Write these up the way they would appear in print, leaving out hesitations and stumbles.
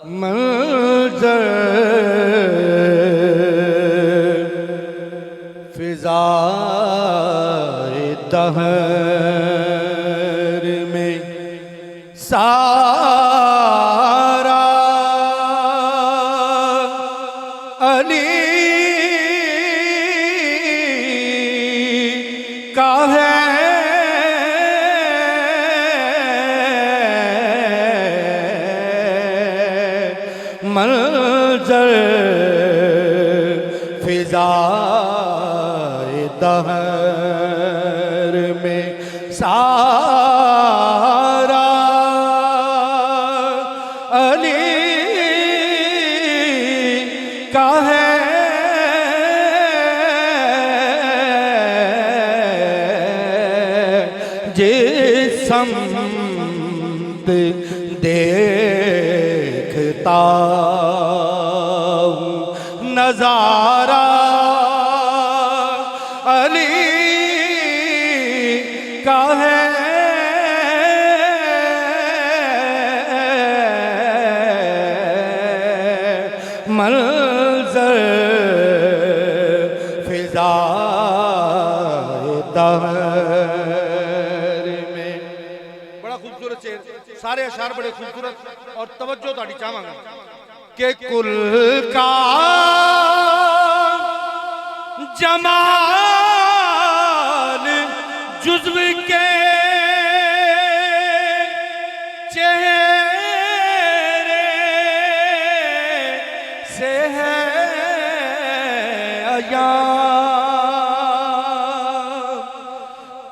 मंजर फिज़ाए दहर में सारा अली का है। मंजर फिज़ाए दहर में सारा अली का है। जिस समत देखता हूँ नजारा अली का है। मंजर फिज़ाए दहर में। बड़ा खूबसूरत शेर, सारे अशार बड़े खूबसूरत और तवज्जो ताड़ी चाहांगा कि कुल का जमाल जुज़्व के चेहरे से है अया।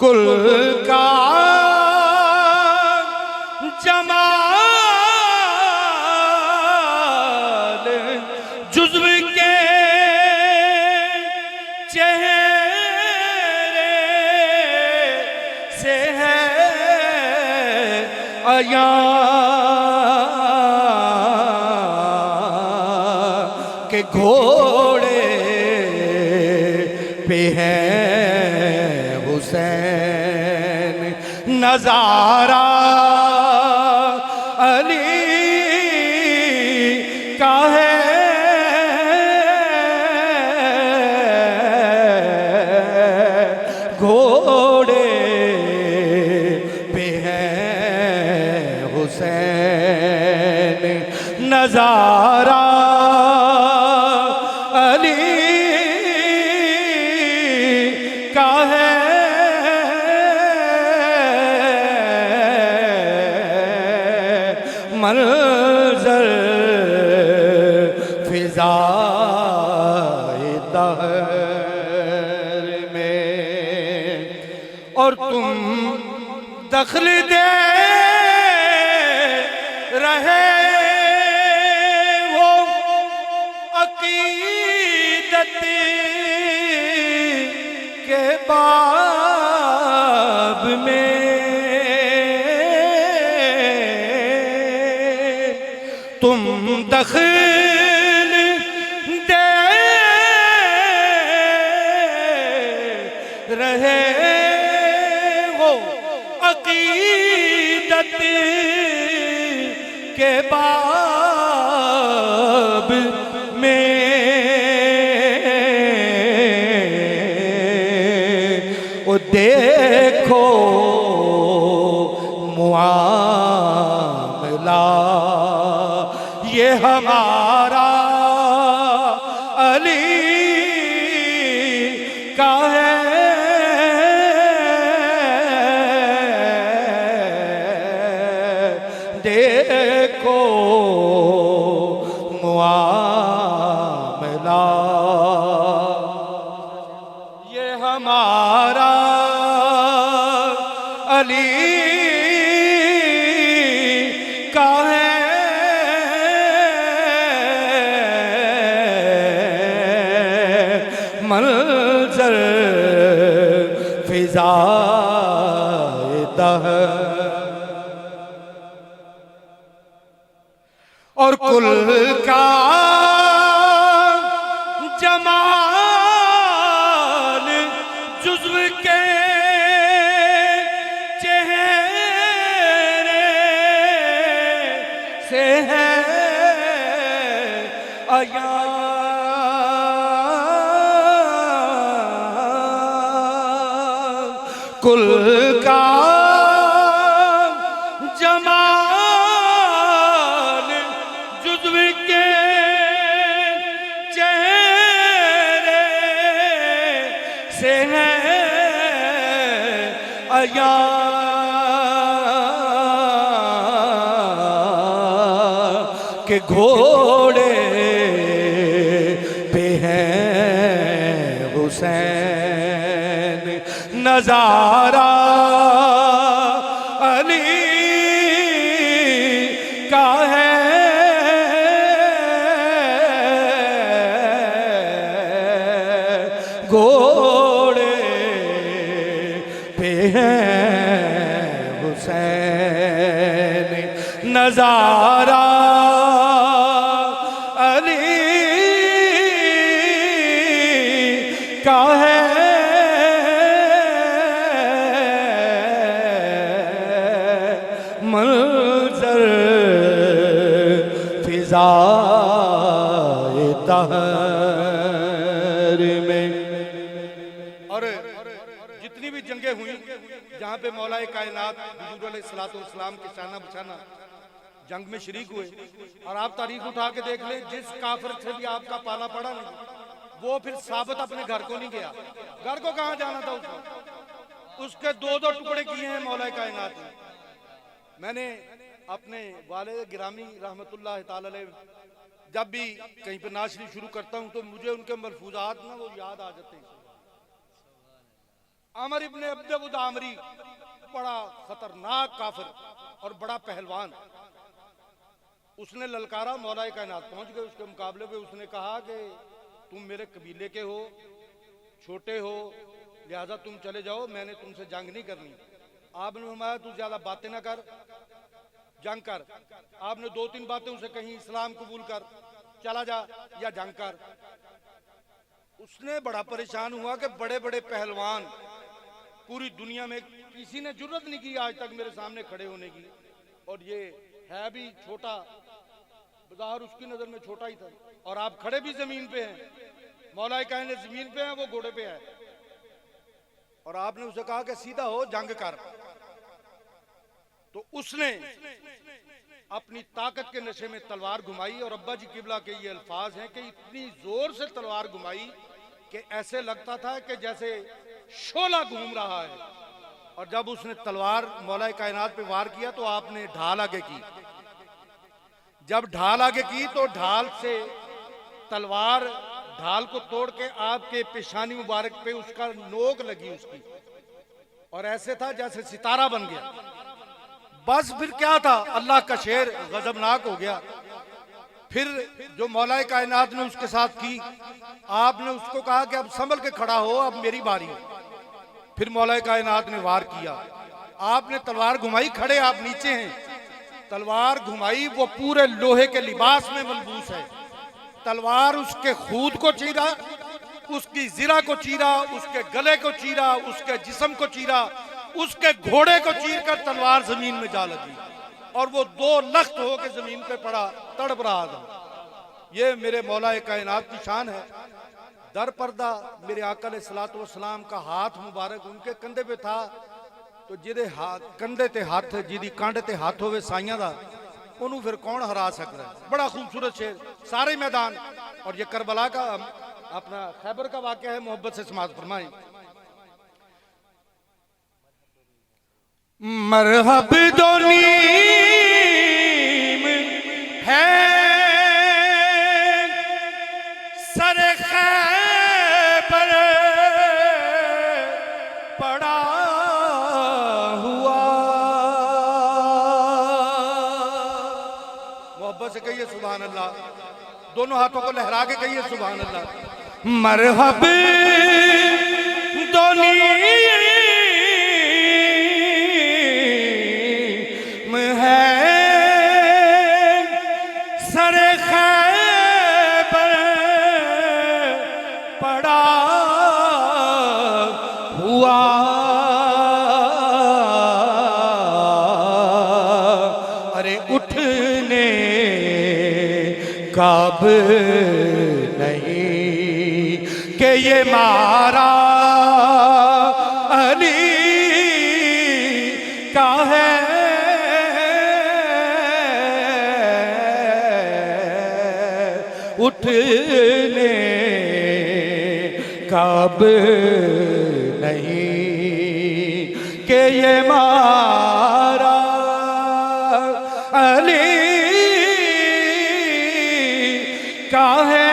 कुल का जमाल जुज़्व के चेहरे से है अया। के घोड़े पे है हुसैन नजारा अली का है। घोड़े पे है हुसैन नजारा अली का है। मंजर फिज़ाए दहर में और तुम दखल दे रहे हो अकीदत के बाब में। तुम दखल दे रहे हो अकीदत के बाब में। ओ देखो मुआमला ये हमारा अली का है। देखो मुआमला ये हमारा अली का है। मंजर फिज़ाए दहर और कुल का जमाल जुज़्व के चेहरे से है अया कुल का जमाल जुज़्व के चेहरे से है अया के घोड़े पे हैं हुसैन नजारा अली का है घोड़े पे हैं हुसैन नजारा अली का है मंजर फिज़ाए तहर में। और जितनी भी जंगें हुई जहाँ पे मौलाए कायनात हुजूर अलैहिस्सलाम के शाना बशाना जंग में शरीक हुए, और आप तारीख उठा के देख ले, जिस काफिर से भी आपका पाला पड़ा नहीं, वो फिर साबित अपने घर को नहीं गया। घर को कहाँ जाना था उसको? उसके दो दो टुकड़े किए हैं मौलाए कायनात ने। मैंने अपने वालिद गिरामी रहमतुल्लाह ताला अलैह जब भी कहीं पे नाशरी शुरू करता हूँ तो मुझे उनके मलफूजात ना वो याद आ जाते हैं। आमर इब्ने अब्द आमरी बड़ा खतरनाक काफिर और बड़ा पहलवान, उसने ललकारा, मौलाए कायनात पहुंच गए उसके मुकाबले पे। उसने कहा कि तुम मेरे कबीले के हो, छोटे हो, लिहाजा तुम चले जाओ, मैंने तुमसे जंग नहीं करनी। आपने फरमाया तू ज्यादा बातें ना कर, जंग कर। आपने दो तीन बातें उसे कहीं, इस्लाम कबूल कर, चला जा, या जंग कर। उसने बड़ा परेशान हुआ कि बड़े बड़े पहलवान पूरी दुनिया में किसी ने जुर्रत नहीं की आज तक मेरे सामने खड़े होने की, और ये है भी छोटा, बाहर उसकी नजर में छोटा ही था, और आप खड़े भी जमीन पे हैं। मौलाए कायनात जमीन पे हैं, वो घोड़े पे है। और आपने उसे कहा कि सीधा हो, जंग कर। तो उसने अपनी ताकत के नशे में तलवार घुमाई, और अब्बा जी किबला के ये अल्फाज हैं कि इतनी जोर से तलवार घुमाई कि ऐसे लगता था कि जैसे शोला घूम रहा है। और जब उसने तलवार मौलाए कायनात पे वार किया तो आपने ढाल आगे की। जब ढाल आगे की तो ढाल से तलवार, ढाल को तोड़ के आपके पेशानी मुबारक पे उसका नोक लगी उसकी, और ऐसे था जैसे सितारा बन गया। बस फिर क्या था, अल्लाह का शेर गजबनाक हो गया। फिर जो मौलाए कायनात ने उसके साथ की, आपने उसको कहा कि अब संभल के खड़ा हो, अब मेरी बारी। फिर मौलाए कायनात ने वार किया, आपने तलवार घुमाई, खड़े आप नीचे हैं, तलवार घुमाई, वो पूरे लोहे के लिबास में मलबूस है। तलवार उसके खूद को चीरा, उसकी जिरा को चीरा, उसके गले को चीरा, उसके जिस्म को चीरा, उसके घोड़े को चीर कर तलवार जमीन में जा लगी, और वो दो लख्त होकर जमीन पे पड़ा, तड़प रहा था। ये मेरे मौलाए कायनात की शान है। दर पर्दा मेरे आका अलैहिस्सलातु वस्सलाम का हाथ मुबारक उनके कंधे पे था, तो जिदे कंधे ते हाथ, जिदी कांड ते हाथ होवे साइयां दा, उन्होंने फिर कौन हरा सकता है। बड़ा खूबसूरत शेर, सारे मैदान। और ये करबला का अपना खैबर का वाक़या है, मोहब्बत से समाअत फरमाएं। मरहब दो नीम है सरे खैबर पड़ा हुआ। मोहब्बत से कहिए सुभान अल्लाह, दोनों हाथों को लहरा के कहिए सुभान अल्लाह। मरहब दो नीम ख्वाब नहीं कि ये मारा अली का है, उठने कब नहीं कि ये मारा अली का है।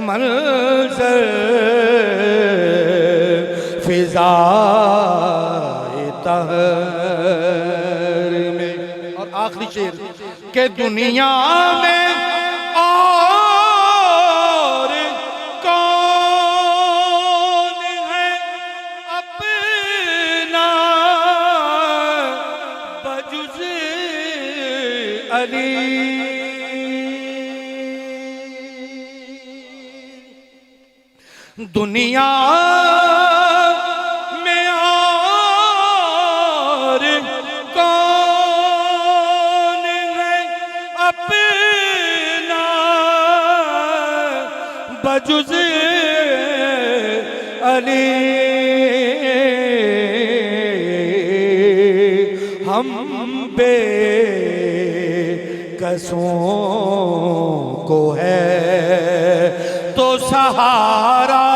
मंज़र फ़िज़ाए तहर में। और आखिरी शेर के दुनिया में और कौन है अपना बजुज़ अली। दुनिया में और कौन है अपना बजुज़ अली। हम बेकसों को है तो सहारा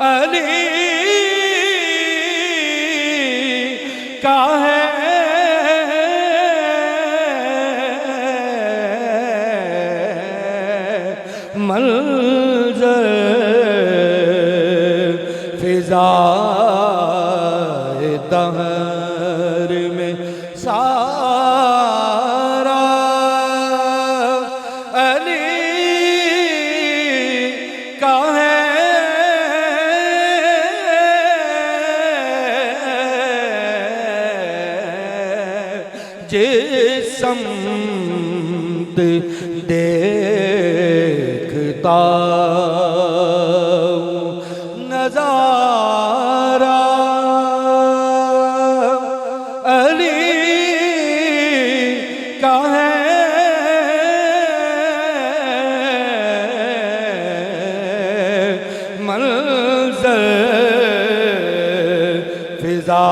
अली का है। मंज़र फ़िज़ाए दहर में सारा अली का है। जिस समत देखता नज़ारा अली का है। मंज़र फ़िज़ा